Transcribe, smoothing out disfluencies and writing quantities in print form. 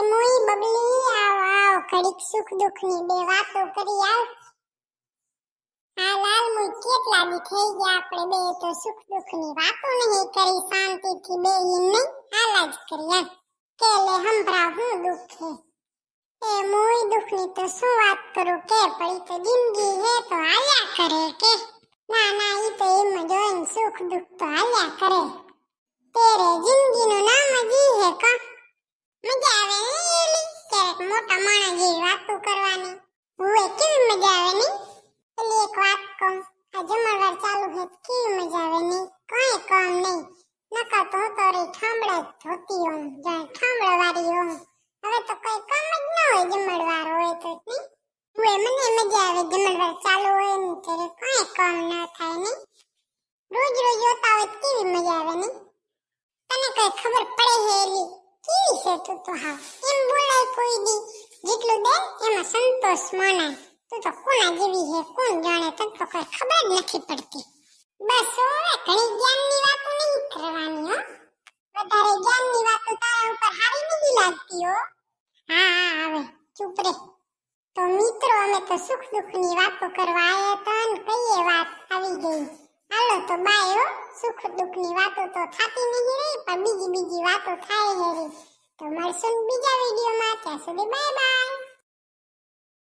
એ મોઈ બબલી આવ આવ ઘડીક સુખ દુઃખની બે વાતો કરી આવ. હા લાલ મુઈ કેટલા દી થઈ ગયા આપણે બે તો સુખ દુઃખની વાતો નહીં કરી શાંતિથી બેહીને નહીં હાલા જ કરી કે લે હંભરાવ હું દુઃખ હે. એ મોઈ દુઃખની તો શું વાત કરું કે પડી તો જિંદગી હે તો હાલ્યા કરે કે ના ના ઈ તો એમ જ હોય ને સુખ દુઃખ તો હાલ્યા કરે. તેરે જિંદગીનું નામ જ ઈ હે કા મજા આવે ને એલી ક્યારેક મોટા માણસ જેવી વાતો કરવાની હુએ કેવી મજા આવે ની. એલી એક વાત કહું આ જમણવાર ચાલુ હે કેવી મજા આવે ની કઈ કામ નહીં નકર તો હું તો રે ઠામડા જ હોતી હોઉં જાણે ઠામડા વાળી હોઉં. હવે તો કઈ કામ જ ન હોય જમણવાર હોય તો ની હુએ મને મજા આવે જમણવાર ચાલુ હોય ને ત્યારે કઈ કામ ન થાય ની. રોજ રોજ હોતા હોય કેવી મજા આવે ની. તને કઈ ખબર પડે હે એલી કેવી છે તું તો હા એમ બોલાય કોઈ દી જેટલું દે એમાં સંતોષ માનાય. તું તો કોના જેવી હે કોણ જાણે તને તો કઈ ખબર જ નથી પડતી. બસ હવે ઘણી જ્ઞાનની વાતો નહીં કરવાની હો વધારે જ્ઞાનની વાતો તારા ઉપર હારી નહીં લાગતી હો. હા હા હવે ચૂપ રે. તો મિત્રો અમે તો સુખ દુઃખની વાતો કરવા આવ્યા હતા ને કઈએ વાત આવી ગઈ. હાલો તો બાય હો. સુખ દુઃખની વાતો તો થાતી નહીં રહી પણ બીજી વાતો થાય હે રી. તો મળશું બીજા વિડીયોમાં ત્યાં સુધી બાય બાય.